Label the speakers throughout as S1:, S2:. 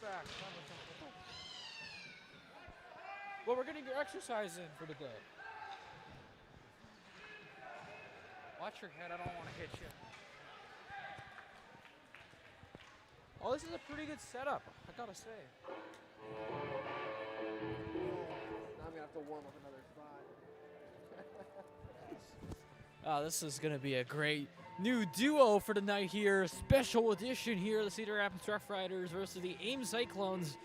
S1: Get back. Well, we're getting your exercise in for the day. Watch your head. I don't want to hit you. Oh, this is a pretty good setup, I gotta say.
S2: Now I'm gonna have to warm up another spot.
S1: This is gonna be a great new duo for the night here. Special edition here, the Cedar Rapids RoughRiders versus the Ames Cyclones.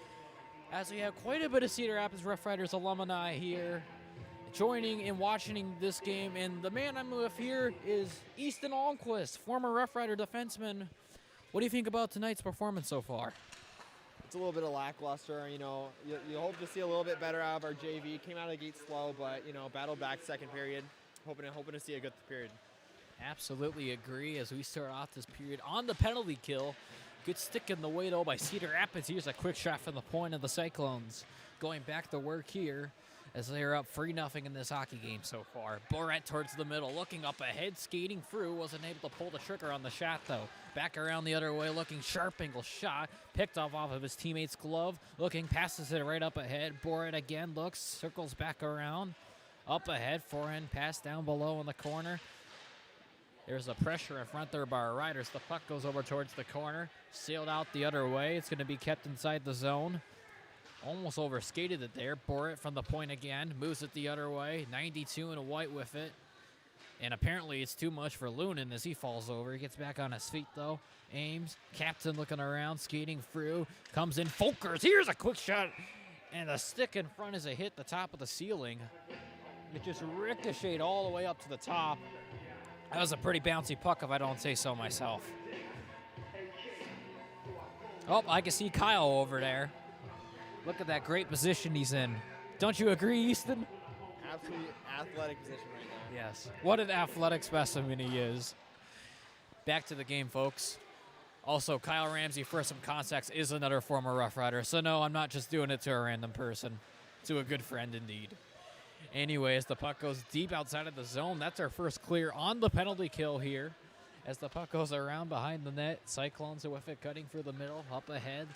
S1: As we have quite a bit of Cedar Rapids RoughRiders alumni here joining and watching this game. And the man I'm with here is Easton Almquist, former RoughRider defenseman. What do you think about tonight's performance so far?
S2: It's a little bit of lackluster. You know, you hope to see a little bit better out of our JV. Came out of the gate slow, but you know, battled back second period. Hoping to see a good period.
S1: Absolutely agree as we start off this period on the penalty kill. Good stick in the way though by Cedar Rapids. Here's a quick shot from the point of the Cyclones. Going back to work here as they are up 3-0 in this hockey game so far. Borat towards the middle, looking up ahead, skating through. Wasn't able to pull the trigger on the shot though. Back around the other way, looking sharp angle shot. Picked off of his teammate's glove. Looking, passes it right up ahead. Borat again looks, circles back around. Up ahead, forehand pass down below in the corner. There's a pressure in front there by our Riders. The puck goes over towards the corner. Sailed out the other way. It's going to be kept inside the zone. Almost overskated it there. Borat from the point again. Moves it the other way. 92 in a white with it. And apparently it's too much for Lunan as he falls over. He gets back on his feet though. Ames, captain looking around, skating through. Comes in, Folkers. Here's a quick shot. And the stick in front is a hit the top of the ceiling. It just ricocheted all the way up to the top. That was a pretty bouncy puck if I don't say so myself. Oh, I can see Kyle over there. Look at that great position he's in. Don't you agree, Easton?
S2: Absolutely athletic position right now.
S1: Yes. What an athletic specimen he is. Back to the game, folks. Also, Kyle Ramsey, for some context, is another former RoughRider. So, no, I'm not just doing it to a random person. To a good friend, indeed. Anyways, the puck goes deep outside of the zone. That's our first clear on the penalty kill here. As the puck goes around behind the net, Cyclones are with it, cutting through the middle, up ahead.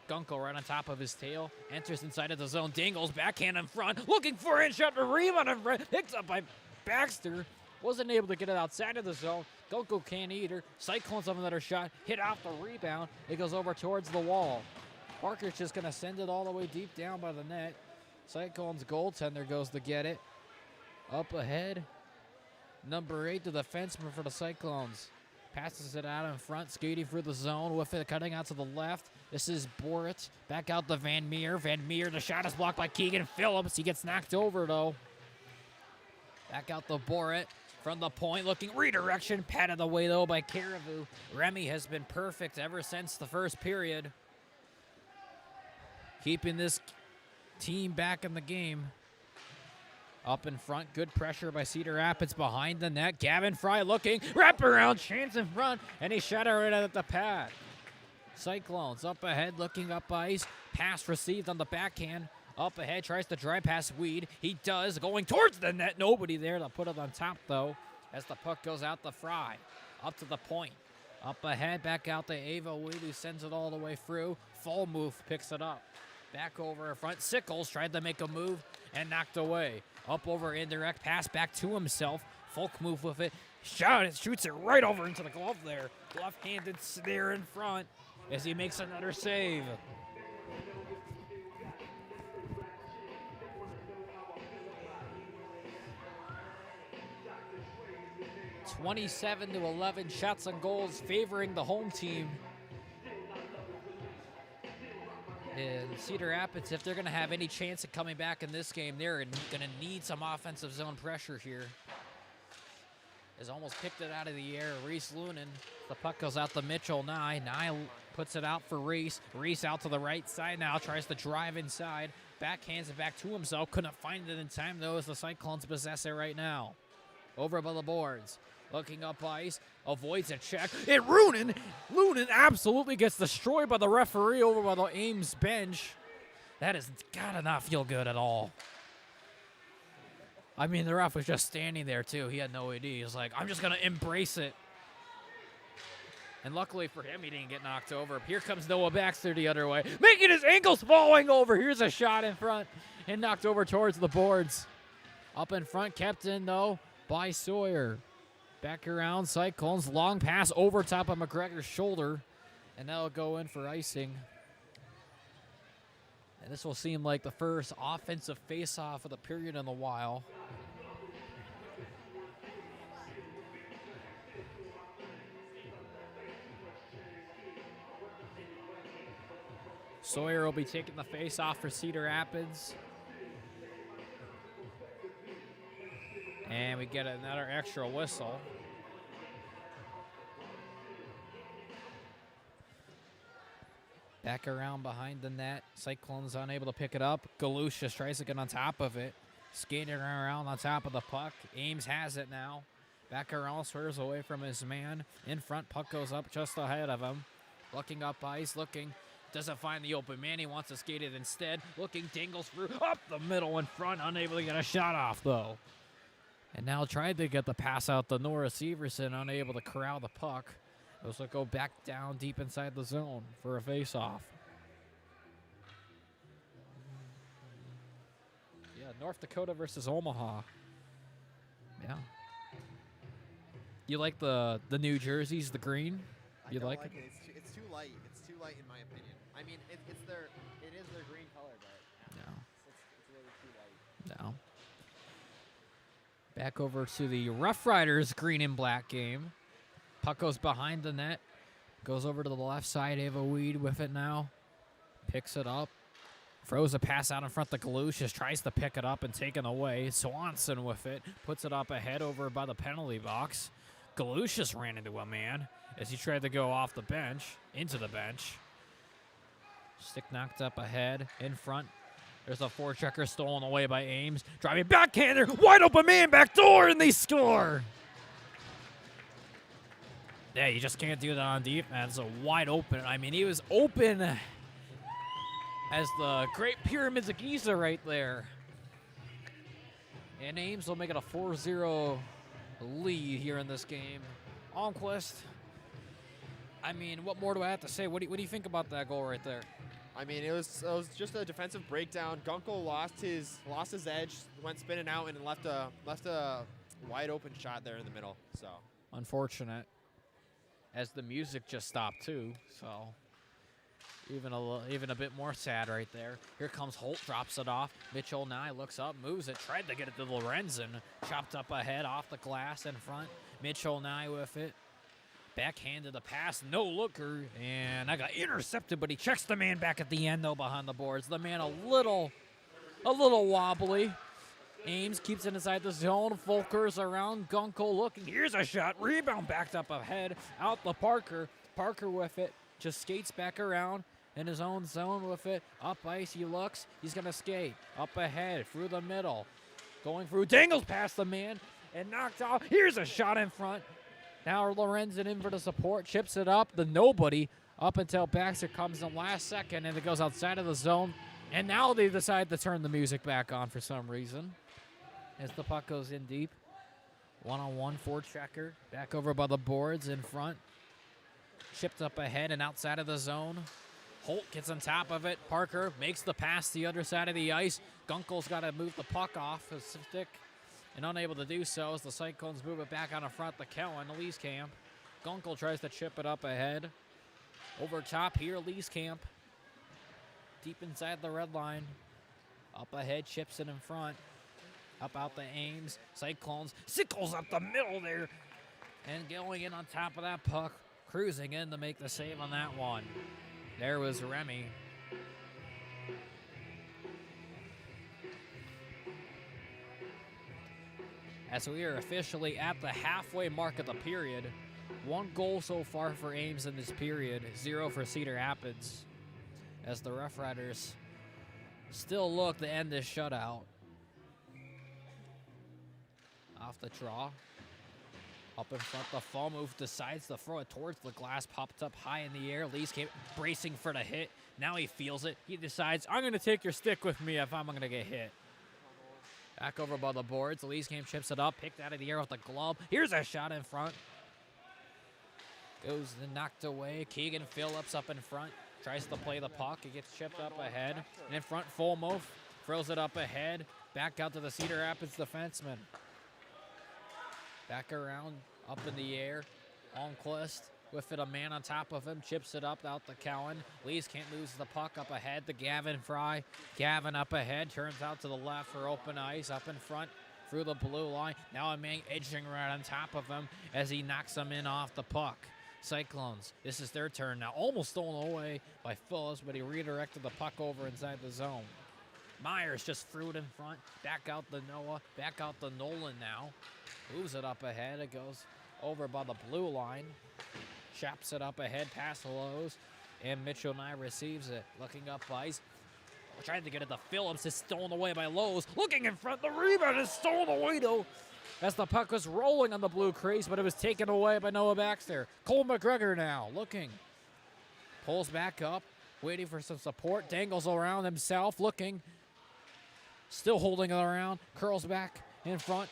S1: Gunkel right on top of his tail, enters inside of the zone, dangles, backhand in front, looking for a shot, the rebound in front, picked up by Baxter. Wasn't able to get it outside of the zone. Gunkel can't either. Cyclones have another shot, hit off the rebound. It goes over towards the wall. Parker's just going to send it all the way deep down by the net. Cyclones goaltender goes to get it. Up ahead, number 8, the defenseman for the Cyclones. Passes it out in front, skating through the zone with it, cutting out to the left. This is Borat. Back out to Van Meer. Van Meer, the shot is blocked by Keegan Phillips. He gets knocked over, though. Back out to Borat from the point, looking redirection. Patted away, though, by Caribou. Remy has been perfect ever since the first period. Keeping this team back in the game. Up in front, good pressure by Cedar Rapids behind the net. Gavin Fry looking, wrap around, chance in front, and he shot it right at the pad. Cyclones up ahead, looking up ice. Pass received on the backhand. Up ahead, tries to drive past Weed. He does, going towards the net. Nobody there to put it on top, though, as the puck goes out to Fry. Up to the point. Up ahead, back out to Ava Weed, who sends it all the way through. Full move picks it up. Back over in front. Sickles tried to make a move and knocked away. Up over indirect, pass back to himself. Folk move with it. Shot it, shoots it right over into the glove there. Left-handed snare in front as he makes another save. (27-11) shots on goals favoring the home team. And Cedar Rapids, if they're going to have any chance of coming back in this game, they're going to need some offensive zone pressure here. Has almost picked it out of the air. Reese Lunan. The puck goes out to Mitchell. Nye puts it out for Reese. Reese out to the right side now. Tries to drive inside. Backhands it back to himself. Couldn't find it in time, though, as the Cyclones possess it right now. Over by the boards. Looking up ice, avoids a check. And Lunan absolutely gets destroyed by the referee over by the Ames bench. That has gotta not feel good at all. I mean, the ref was just standing there, too. He had no idea. He was like, I'm just going to embrace it. And luckily for him, he didn't get knocked over. Here comes Noah Baxter the other way, making his ankles falling over. Here's a shot in front and knocked over towards the boards. Up in front, kept in, though, by Sawyer. Back around, Cyclones, long pass over top of McGregor's shoulder. And that'll go in for icing. And this will seem like the first offensive face-off of the period in a while. Sawyer will be taking the face-off for Cedar Rapids. And we get another extra whistle. Back around behind the net. Cyclones unable to pick it up. Galushas tries to get on top of it. Skating around on top of the puck. Ames has it now. Back around, swerves away from his man. In front, puck goes up just ahead of him. Looking up ice, looking. Doesn't find the open man. He wants to skate it instead. Looking, dangles through. Up the middle in front. Unable to get a shot off, though. And now tried to get the pass out to Norris Severson. Unable to corral the puck. Those will go back down deep inside the zone for a face-off. Yeah, North Dakota versus Omaha. Yeah. You like the New Jerseys, the green? You like it?
S2: It's too light. It's too light in my opinion. I mean, it is their green color, but
S1: No.
S2: It's really too light.
S1: No. Back over to the RoughRiders green and black game. Puck goes behind the net. Goes over to the left side. Ava Weed with it now. Picks it up. Throws a pass out in front to Galushas. Tries to pick it up and take it away. Swanson with it. Puts it up ahead over by the penalty box. Galushas ran into a man as he tried to go off the bench. Into the bench. Stick knocked up ahead. In front. There's a forechecker stolen away by Ames. Driving backhander. Wide open man back door, and they score. Yeah, you just can't do that on defense. So wide open. I mean, he was open as the Great Pyramids of Giza right there. And Ames will make it a 4-0 lead here in this game. Almquist, I mean, what more do I have to say? What do you think about that goal right there?
S2: I mean, it was just a defensive breakdown. Gunkel lost his edge, went spinning out, and left a wide open shot there in the middle. So
S1: unfortunate, as the music just stopped too. So even a bit more sad right there. Here comes Holt, drops it off. Mitchell Nye looks up, moves it, tried to get it to Lorenzen. Chopped up ahead off the glass in front. Mitchell Nye with it. Backhanded the pass, no looker, and I got intercepted, but he checks the man back at the end, though, behind the boards. The man a little wobbly. Ames keeps it inside the zone. Volker's around. Gunkel looking. Here's a shot. Rebound backed up ahead. Out to Parker. Parker with it. Just skates back around in his own zone with it. Up ice, he looks. He's going to skate. Up ahead, through the middle. Going through. Dangles past the man and knocked off. Here's a shot in front. Now Lorenzen in for the support, chips it up, the nobody, up until Baxter comes in last second, and it goes outside of the zone. And now they decide to turn the music back on for some reason as the puck goes in deep. One-on-one forechecker, back over by the boards in front. Chipped up ahead and outside of the zone. Holt gets on top of it. Parker makes the pass to the other side of the ice. Gunkel's got to move the puck off his stick. And unable to do so as the Cyclones move it back on the front to Kellen, Lee's camp. Gunkel tries to chip it up ahead. Over top here, Lee's camp. Deep inside the red line. Up ahead, chips it in front. Up out the Ames. Cyclones. Sickles up the middle there. And going in on top of that puck. Cruising in to make the save on that one. There was Remy. As we are officially at the halfway mark of the period. 1 goal so far for Ames in this period. 0 for Cedar Rapids. As the RoughRiders still look to end this shutout. Off the draw. Up in front, the fall move decides to throw it towards the glass. Popped up high in the air. Lee's bracing for the hit. Now he feels it. He decides, I'm going to take your stick with me if I'm going to get hit. Back over by the boards. Lee's game chips it up. Picked out of the air with the glove. Here's a shot in front. Goes and knocked away. Keegan Phillips up in front. Tries to play the puck. It gets chipped up ahead. And in front, Fulmo throws it up ahead. Back out to the Cedar Rapids defenseman. Back around, up in the air. Almquist with it, a man on top of him. Chips it up out to Cowan. Lees can't lose the puck up ahead to Gavin Fry. Gavin up ahead. Turns out to the left for open ice. Up in front through the blue line. Now a man edging right on top of him as he knocks him in off the puck. Cyclones, this is their turn now. Almost stolen away by Phillips, but he redirected the puck over inside the zone. Myers just threw it in front. Back out to Noah. Back out to Nolan now. Moves it up ahead. It goes over by the blue line. Chops it up ahead past Lowe's. And Mitchell Nye receives it. Looking up ice. Trying to get it to Phillips. It's stolen away by Lowe's. Looking in front. The rebound is stolen away though, as the puck was rolling on the blue crease, but it was taken away by Noah Baxter. Cole McGregor now looking. Pulls back up, waiting for some support. Dangles around himself, looking. Still holding it around. Curls back in front.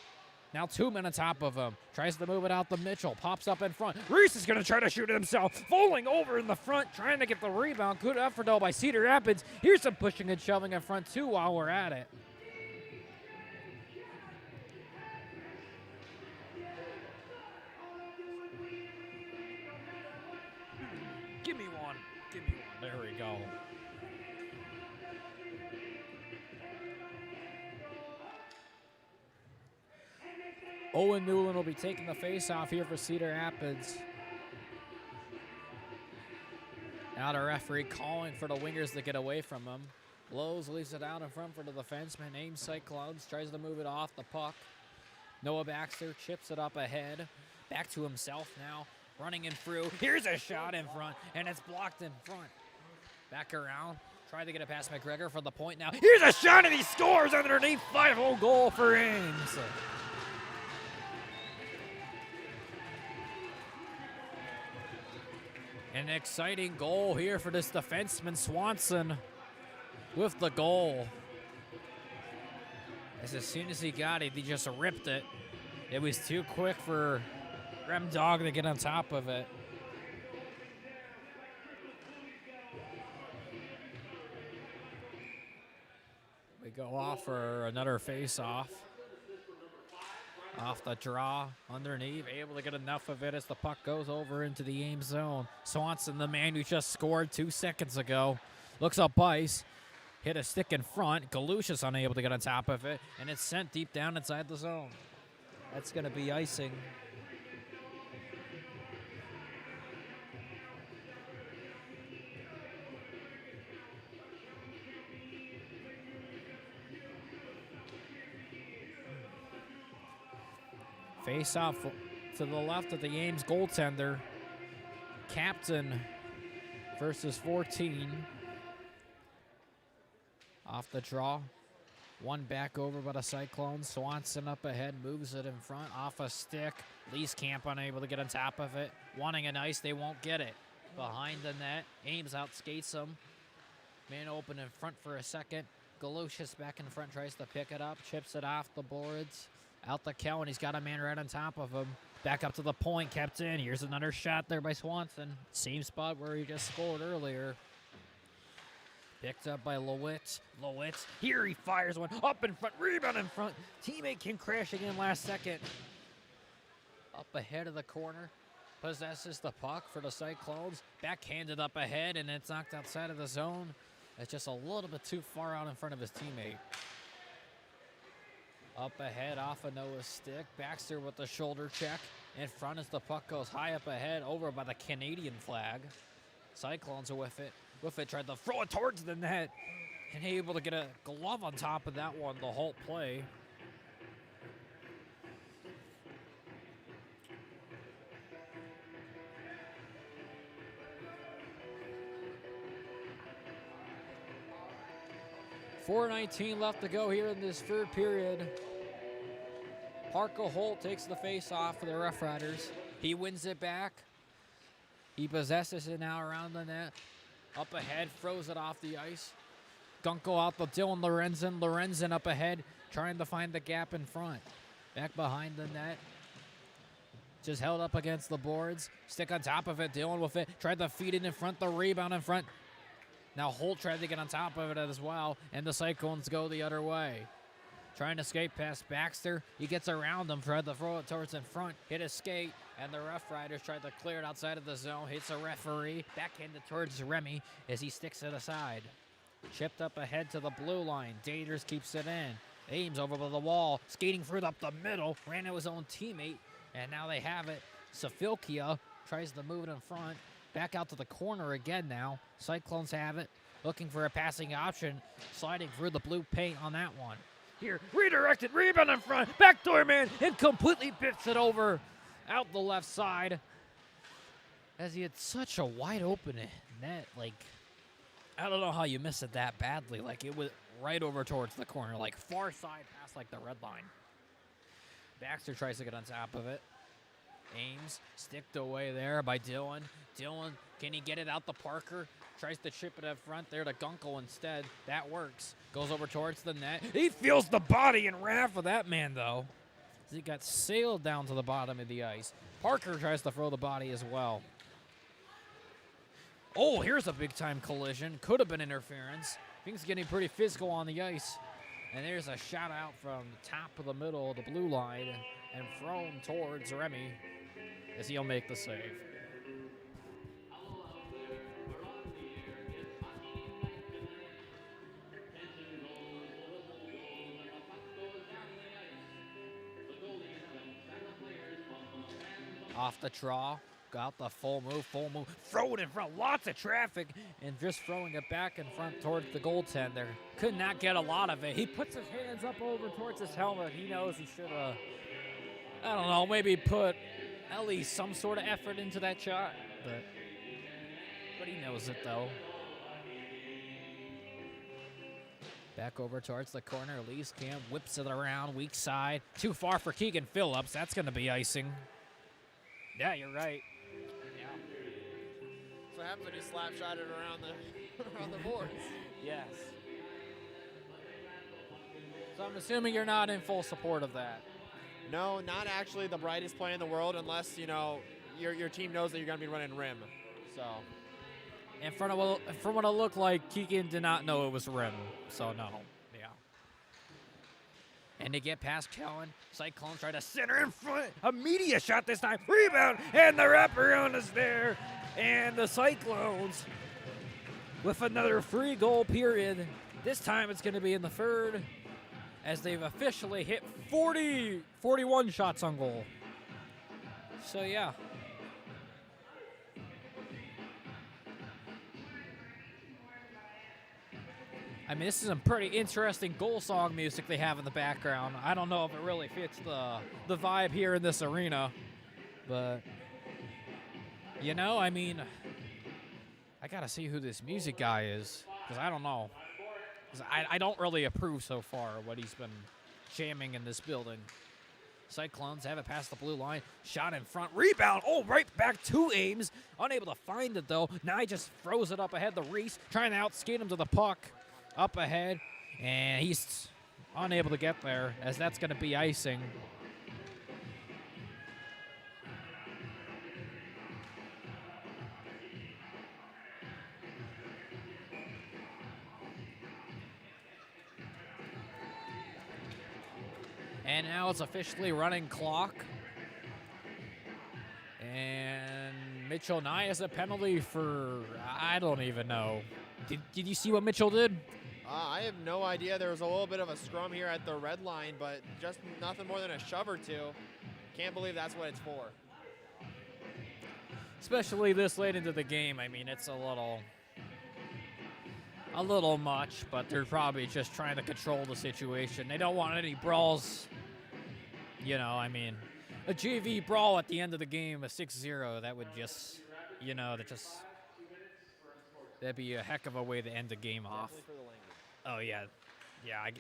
S1: Now 2 men on top of him. Tries to move it out to Mitchell. Pops up in front. Reese is going to try to shoot it himself. Falling over in the front, trying to get the rebound. Good effort though by Cedar Rapids. Here's some pushing and shoving in front too while we're at it. Give me one. Give me one. There we go. Owen Newland will be taking the face-off here for Cedar Rapids. Now the referee calling for the wingers to get away from him. Lowe's leaves it out in front for the defenseman. Ames Cyclones tries to move it off the puck. Noah Baxter chips it up ahead. Back to himself now. Running in through. Here's a shot in front, and it's blocked in front. Back around. Try to get it past McGregor for the point now. Here's a shot, and he scores underneath. 5-0 goal for Ames. An exciting goal here for this defenseman, Swanson, with the goal. As soon as he got it, he just ripped it. It was too quick for Rem Dog to get on top of it. We go off for another face-off. Off the draw, underneath, able to get enough of it as the puck goes over into the Ames zone. Swanson, the man who just scored 2 seconds ago, looks up ice, hit a stick in front. Galusha's unable to get on top of it, and it's sent deep down inside the zone. That's going to be icing. Face off to the left of the Ames goaltender. Captain versus 14. Off the draw. One back over by the Cyclones. Swanson up ahead, moves it in front, off a stick. Leeskamp unable to get on top of it. Wanting an ice, they won't get it. Behind the net, Ames outskates them. Man open in front for a second. Galushis back in front, tries to pick it up, chips it off the boards. Out the Cowan, he's got a man right on top of him. Back up to the point, kept in. Here's another shot there by Swanson. Same spot where he just scored earlier. Picked up by Lowitz. Lowitz, here he fires one. Up in front, rebound in front. Teammate came crashing in last second. Up ahead of the corner. Possesses the puck for the Cyclones. Backhanded up ahead, and it's knocked outside of the zone. It's just a little bit too far out in front of his teammate. Up ahead off of Noah's stick. Baxter with the shoulder check. In front as the puck goes high up ahead, over by the Canadian flag. Cyclones are with it. Tried to throw it towards the net. And able to get a glove on top of that one, the halt play. .4:19 left to go here in this third period. Parker Holt takes the face off for the RoughRiders. He wins it back. He possesses it now around the net. Up ahead, throws it off the ice. Gunko out to Dylan Lorenzen. Lorenzen up ahead, trying to find the gap in front. Back behind the net. just held up against the boards. Stick on top of it, dealing with it. Tried to feed it in front, the rebound in front. Now Holt tried to get on top of it as well, and the Cyclones go the other way. Trying to skate past Baxter. He gets around him, tried to throw it towards in front, hit his skate, and the RoughRiders tried to clear it outside of the zone. Hits a referee, backhanded towards Remy as he sticks it aside. Chipped up ahead to the blue line. Daters keeps it in. Ames over by the wall, skating through up the middle, ran to his own teammate, and now they have it. Safilkia tries to move it in front. Back out to the corner again now. Cyclones have it, looking for a passing option, sliding through the blue paint on that one. Here, redirected, rebound in front, backdoor man, and completely biffs it over out the left side. As he had such a wide open net, like, I don't know how you miss it that badly. Like, it was right over towards the corner, like far side past like the red line. Baxter tries to get on top of it. Ames sticked away there by Dylan. Dylan, can he get it out to Parker? Tries to chip it up front there to Gunkel instead. That works. Goes over towards the net. He feels the body and wrath of that man, though. He got sailed down to the bottom of the ice. Parker tries to throw the body as well. Oh, here's a big-time collision. Could have been interference. Things getting pretty physical on the ice. And there's a shot out from the top of the middle of the blue line and thrown towards Remy as he'll make the save. Off the draw, got the full move, throw it in front, lots of traffic, and just throwing it back in front towards the goaltender. Could not get a lot of it. He puts his hands up over towards his helmet. He knows he should have, I don't know, maybe put at least some sort of effort into that shot, but he knows it though. Back over towards the corner, Lee's Camp whips it around, weak side. Too far for Keegan Phillips, that's gonna be icing. Yeah, you're right. Yeah.
S2: So what happens when you slap shot it around the boards.
S1: Yes. So I'm assuming you're not in full support of that.
S2: No, not actually the brightest play in the world unless, you know, your team knows that you're going to be running rim. So.
S1: And from what it looked like, Keegan did not know it was rim. So, no. Yeah. And they get past Kellen. Cyclones try to center in front. A media shot this time. Rebound. And the wraparound is there. And the Cyclones with another free goal period. This time it's going to be in the third as they've officially hit 41 shots on goal. So, yeah. I mean, this is some pretty interesting goal song music they have in the background. I don't know if it really fits the vibe here in this arena. But, you know, I mean, I got to see who this music guy is. Because I don't know. I don't really approve so far what he's been jamming in this building. Cyclones have it past the blue line. Shot in front. Rebound. Oh, right back to Ames. Unable to find it, though. Now he just throws it up ahead to Reese. Trying to outskate him to the puck. Up ahead. And he's unable to get there, as that's going to be icing. And now it's officially running clock. And Mitchell Nye has a penalty for, I don't even know. Did you see what Mitchell did?
S2: I have no idea. There was a little bit of a scrum here at the red line, but just nothing more than a shove or two. Can't believe that's what it's for.
S1: Especially this late into the game. I mean, it's a little much, but they're probably just trying to control the situation. They don't want any brawls. You know, I mean, a JV brawl at the end of the game, a 6-0, that would just, you know, that'd be a heck of a way to end the game off. Oh, yeah. Yeah.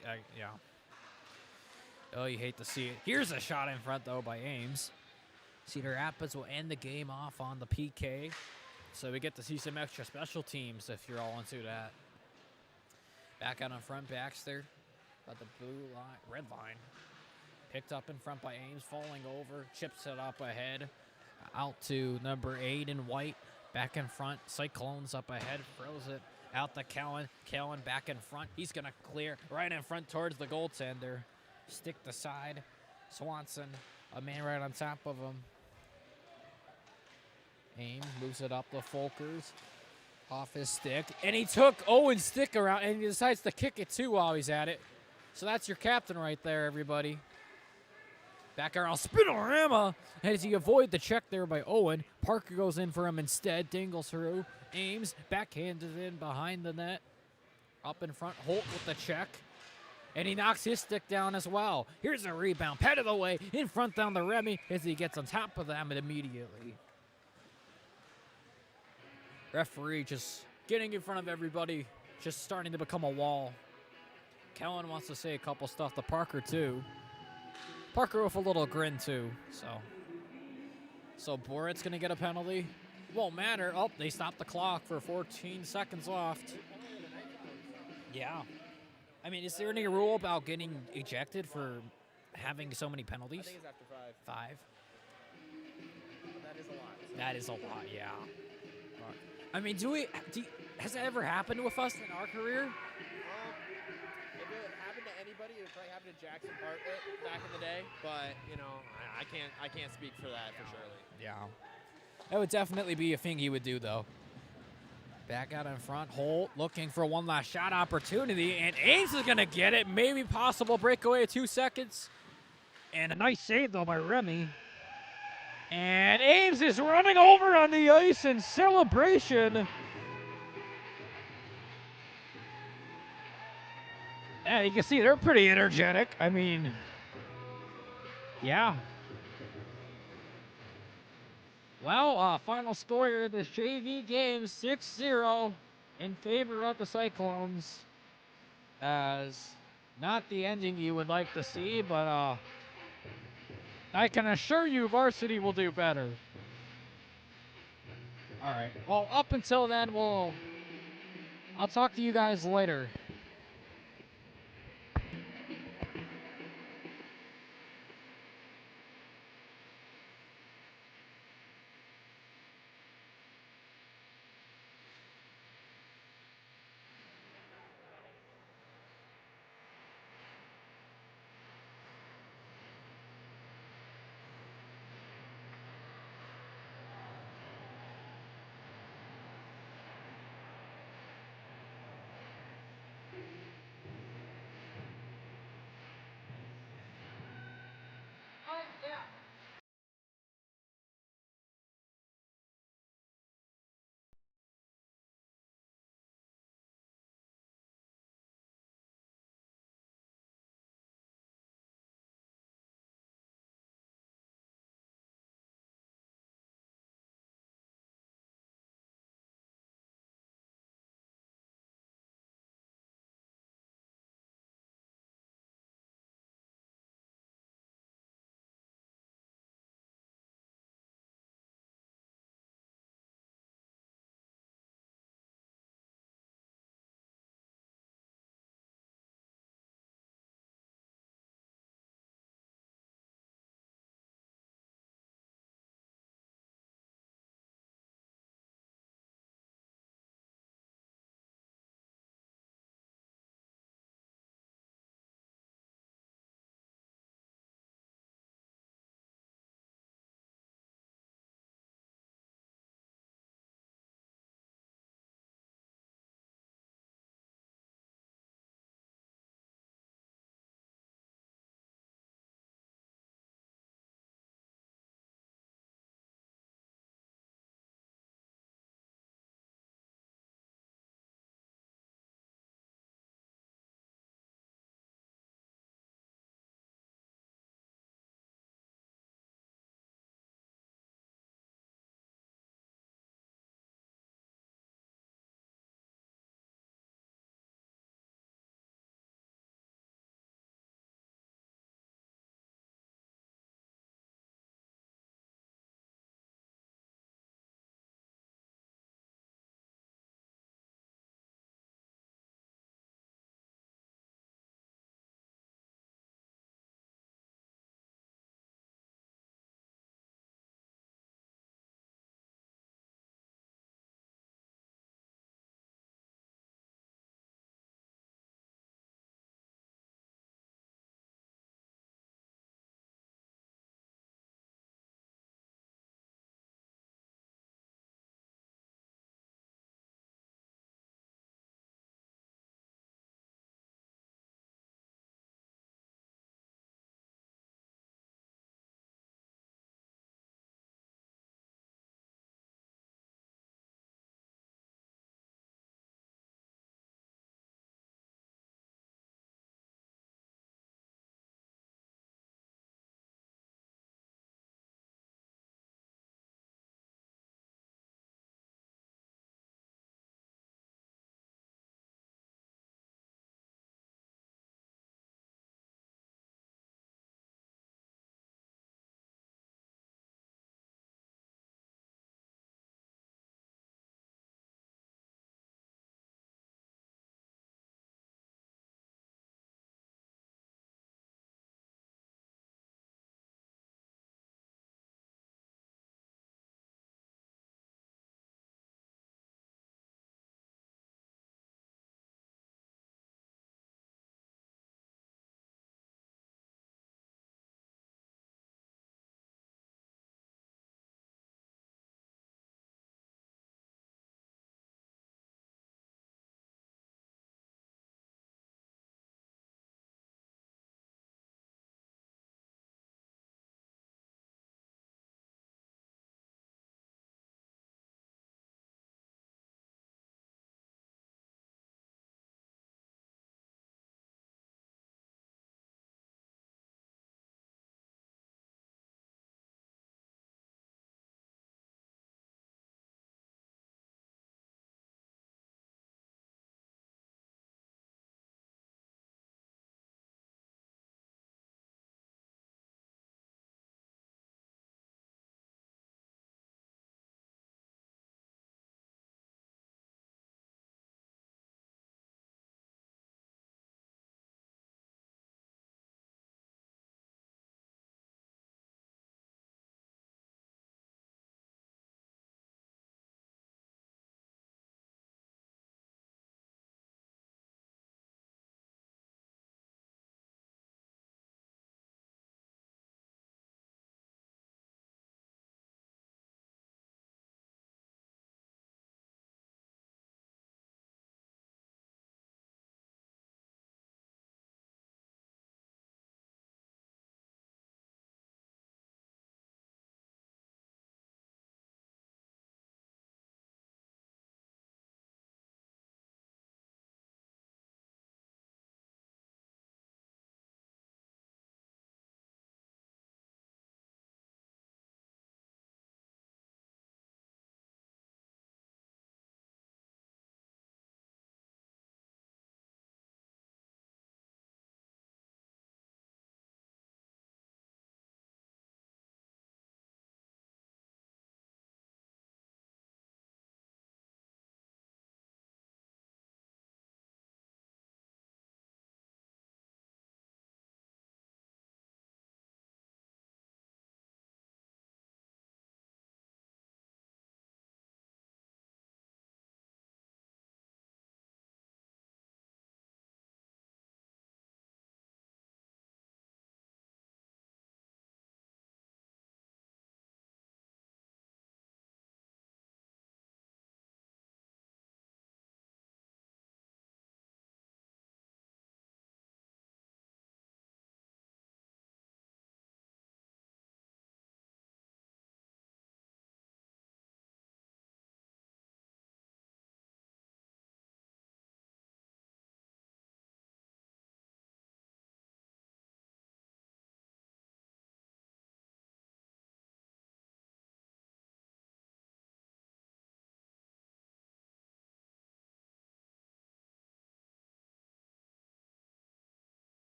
S1: Oh, you hate to see it. Here's a shot in front, though, by Ames. Cedar Rapids will end the game off on the PK. So we get to see some extra special teams if you're all into that. Back out in front, Baxter. Got the blue line, red line. Picked up in front by Ames, falling over, chips it up ahead. Out to number 8 in white. Back in front. Cyclones up ahead. Throws it out to Kellen. Kellen back in front. He's going to clear right in front towards the goaltender. Stick the side. Swanson, a man right on top of him. Ames moves it up to Folkers. Off his stick. And he took Owen's stick around, and he decides to kick it too while he's at it. So that's your captain right there, everybody. Back around, Spinorama, as he avoid the check there by Owen. Parker goes in for him instead, dingles through. Ames backhanded in behind the net. Up in front, Holt with the check. And he knocks his stick down as well. Here's a rebound, petted away, in front down to Remy as he gets on top of them immediately. Referee just getting in front of everybody, just starting to become a wall. Kellen wants to say a couple stuff to Parker too. Parker with a little grin too, so Borit's gonna get a penalty. Won't matter. Oh, they stopped the clock for 14 seconds left. Yeah. I mean, is there any rule about getting ejected for having so many penalties?
S2: I think it's after 5.
S1: 5?
S2: But that is a lot.
S1: That is a lot, yeah. I mean, has that ever happened with us in our career?
S2: If it happened to anybody, it would probably happen to Jackson Bartlett back in the day. But you know, I can't speak for that for surely.
S1: Yeah. That would definitely be a thing he would do, though. Back out in front, Holt looking for one last shot opportunity, and Ames is going to get it. Maybe possible breakaway of 2 seconds. And a nice save, though, by Remy. And Ames is running over on the ice in celebration. Yeah, you can see they're pretty energetic. I mean, yeah. Well, final score of this JV game, 6-0 in favor of the Cyclones. As not the ending you would like to see, but I can assure you Varsity will do better. All right. Well, up until then, I'll talk to you guys later.